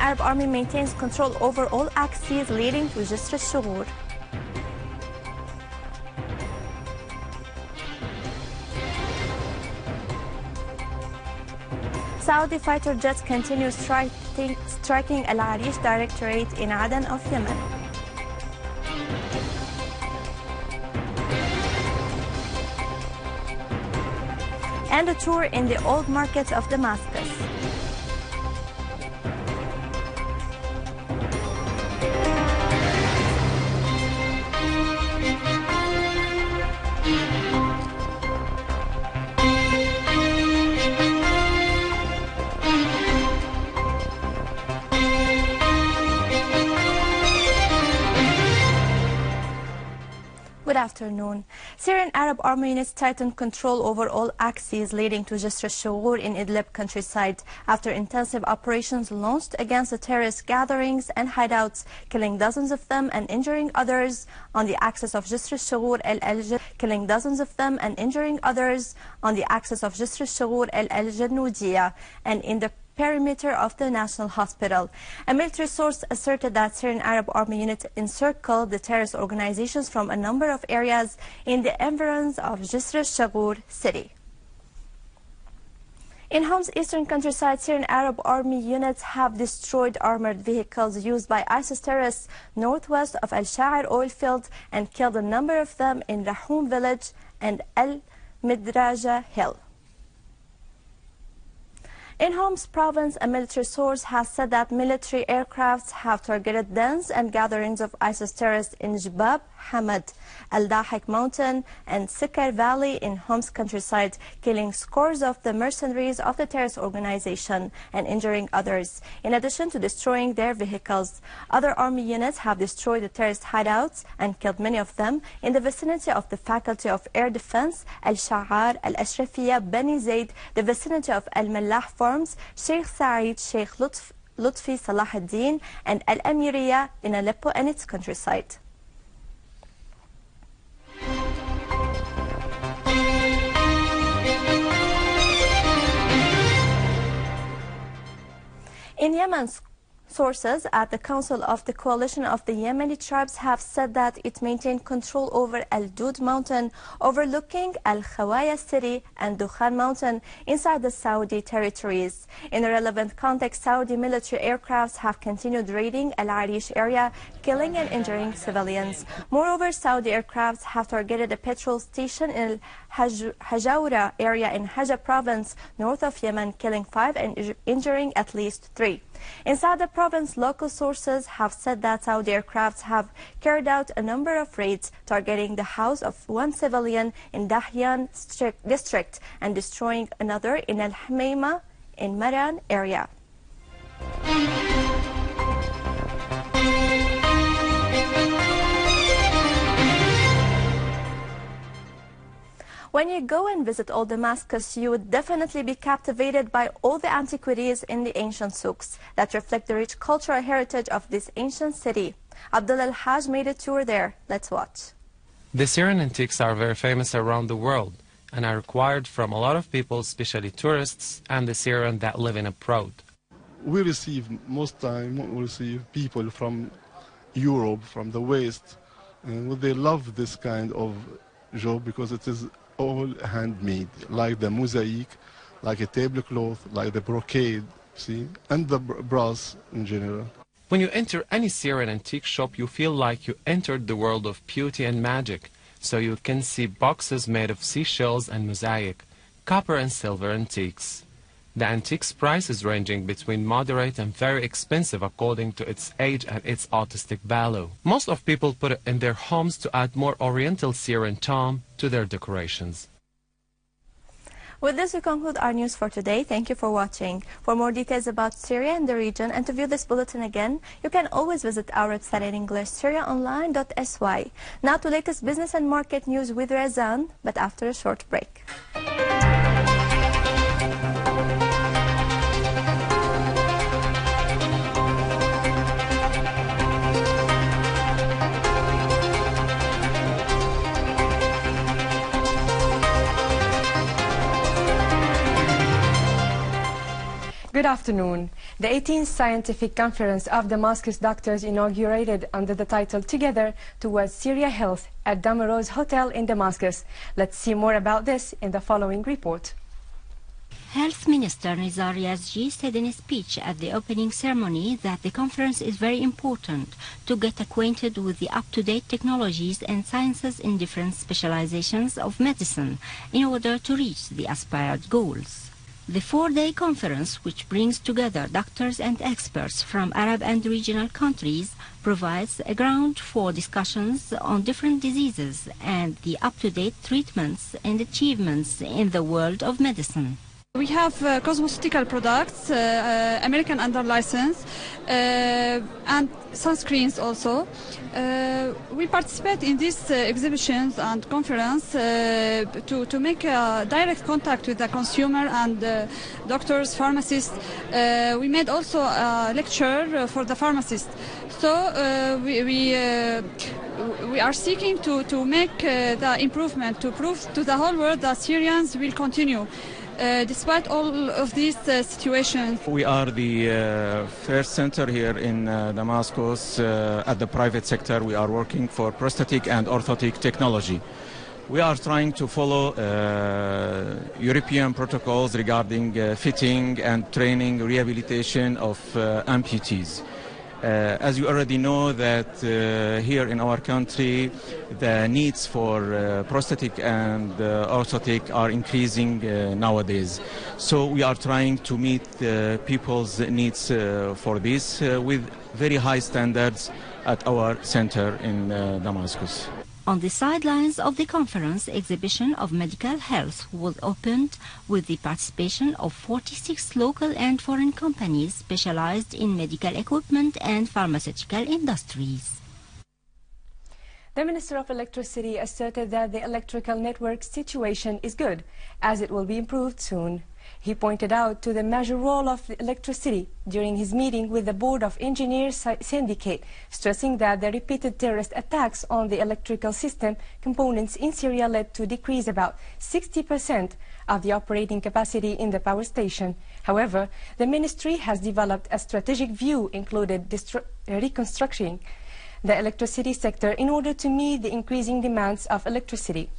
Arab Army maintains control over all axes leading to Jisr al-Shughur. Saudi fighter jets continue striking Al-Arish Directorate in Aden of Yemen. And a tour in the old markets of Damascus. Good afternoon. Syrian Arab Army units tightened control over all axes leading to Jisr al-Shughur in Idlib countryside after intensive operations launched against the terrorist gatherings and hideouts, killing dozens of them and injuring others on the axis of Jisr al-Shughur al-Janudiyya and in the perimeter of the National Hospital. A military source asserted that Syrian Arab Army units encircled the terrorist organizations from a number of areas in the environs of Jisr al-Shughur city. In Hom's eastern countryside, Syrian Arab Army units have destroyed armored vehicles used by ISIS terrorists northwest of Al-Sha'ir oil field and killed a number of them in Rahoum village and Al-Midraja hill. In Homs province, a military source has said that military aircrafts have targeted dens and gatherings of ISIS terrorists in Jbab, Hamad, Al-Dahik mountain and Sikar valley in Homs countryside, killing scores of the mercenaries of the terrorist organization and injuring others, in addition to destroying their vehicles. Other army units have destroyed the terrorist hideouts and killed many of them in the vicinity of the Faculty of Air Defense, Al-Sha'ar, Al-Ashrafiyya, Bani Zaid, the vicinity of Al-Mallah Farms, Sheikh Saeed, Sheikh Lutfi Salah ad-Din, and Al-Amiriya in Aleppo and its countryside. In Yemen, sources at the Council of the Coalition of the Yemeni Tribes have said that it maintained control over Al-Dud mountain, overlooking Al-Khawaya city and Dukhan mountain inside the Saudi territories. In a relevant context, Saudi military aircrafts have continued raiding Al-Arish area, killing and injuring civilians. Moreover, Saudi aircrafts have targeted a petrol station in Al-Hajaura area in Haja province, north of Yemen, killing 5 and injuring at least 3. In Saada province, local sources have said that Saudi aircrafts have carried out a number of raids targeting the house of one civilian in Dahyan district and destroying another in Al-Hamaima in Maran area. When you go and visit old Damascus, you would definitely be captivated by all the antiquities in the ancient souks that reflect the rich cultural heritage of this ancient city. Abdullah Al-Haj made a tour there. Let's watch. The Syrian antiques are very famous around the world and are required from a lot of people, especially tourists and the Syrian that live in abroad. We receive, most time, we receive people from Europe, from the West, and they love this kind of job because it is all handmade, like the mosaic, like a tablecloth, like the brocade, see, and the brass in general. When you enter any Syrian antique shop, you feel like you entered the world of beauty and magic. So you can see boxes made of seashells and mosaic, copper and silver antiques. The antiques price is ranging between moderate and very expensive according to its age and its artistic value. Most of people put it in their homes to add more Oriental Syrian charm to their decorations. With this, we conclude our news for today. Thank you for watching. For more details about Syria and the region and to view this bulletin again, you can always visit our website in English, syriaonline.sy. Now to latest business and market news with Razan, but after a short break. Good afternoon. The 18th Scientific Conference of Damascus Doctors inaugurated under the title Together Towards Syria Health at Damarose Hotel in Damascus. Let's see more about this in the following report. Health Minister Nizar Yazji said in a speech at the opening ceremony that the conference is very important to get acquainted with the up-to-date technologies and sciences in different specializations of medicine in order to reach the aspired goals. The four-day conference, which brings together doctors and experts from Arab and regional countries, provides a ground for discussions on different diseases and the up-to-date treatments and achievements in the world of medicine. We have cosmeceutical products, American under license, and sunscreens also. We participate in these exhibitions and conference to make direct contact with the consumer and doctors, pharmacists. We made also a lecture for the pharmacists. So we are seeking to make the improvement, to prove to the whole world that Syrians will continue. Despite all of these situations. We are the first center here in Damascus at the private sector. We are working for prosthetic and orthotic technology. We are trying to follow European protocols regarding fitting and training rehabilitation of amputees. As you already know that here in our country the needs for prosthetic and orthotic are increasing nowadays. So we are trying to meet people's needs for this with very high standards at our center in Damascus. On the sidelines of the conference, exhibition of medical health was opened with the participation of 46 local and foreign companies specialized in medical equipment and pharmaceutical industries. The Minister of Electricity asserted that the electrical network situation is good, as it will be improved soon. He pointed out to the major role of electricity during his meeting with the Board of Engineers Syndicate, stressing that the repeated terrorist attacks on the electrical system components in Syria led to a decrease about 60% of the operating capacity in the power station. However, the ministry has developed a strategic view, included reconstructing the electricity sector in order to meet the increasing demands of electricity.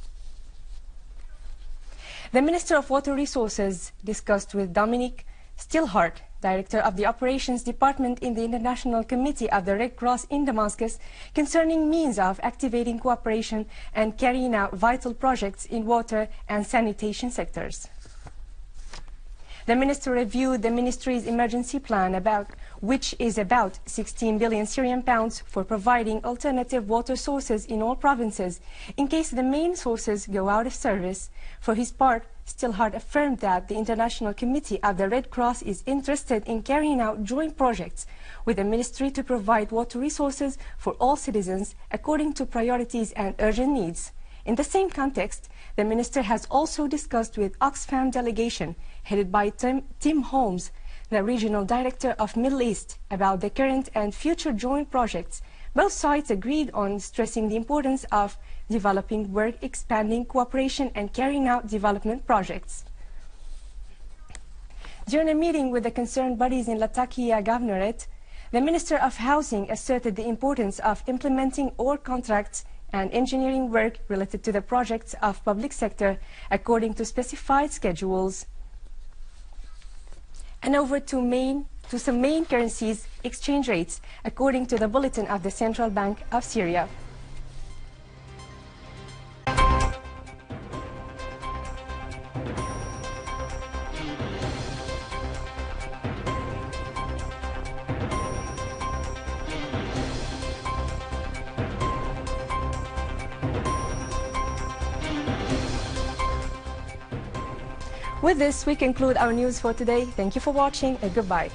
The Minister of Water Resources discussed with Dominic Stillhart, Director of the Operations Department in the International Committee of the Red Cross in Damascus, concerning means of activating cooperation and carrying out vital projects in water and sanitation sectors. The Minister reviewed the Ministry's emergency plan, which is about 16 billion Syrian pounds for providing alternative water sources in all provinces in case the main sources go out of service. For his part, Stillhart affirmed that the International Committee of the Red Cross is interested in carrying out joint projects with the Ministry to provide water resources for all citizens according to priorities and urgent needs. In the same context, the Minister has also discussed with Oxfam delegation, headed by Tim Holmes, the Regional Director of Middle East, about the current and future joint projects. Both sides agreed on stressing the importance of developing work, expanding cooperation and carrying out development projects. During a meeting with the concerned bodies in Latakia Governorate, the Minister of Housing asserted the importance of implementing all contracts and engineering work related to the projects of public sector according to specified schedules. And over to some main currencies exchange rates according to the bulletin of the Central Bank of Syria. With this, we conclude our news for today. Thank you for watching and goodbye.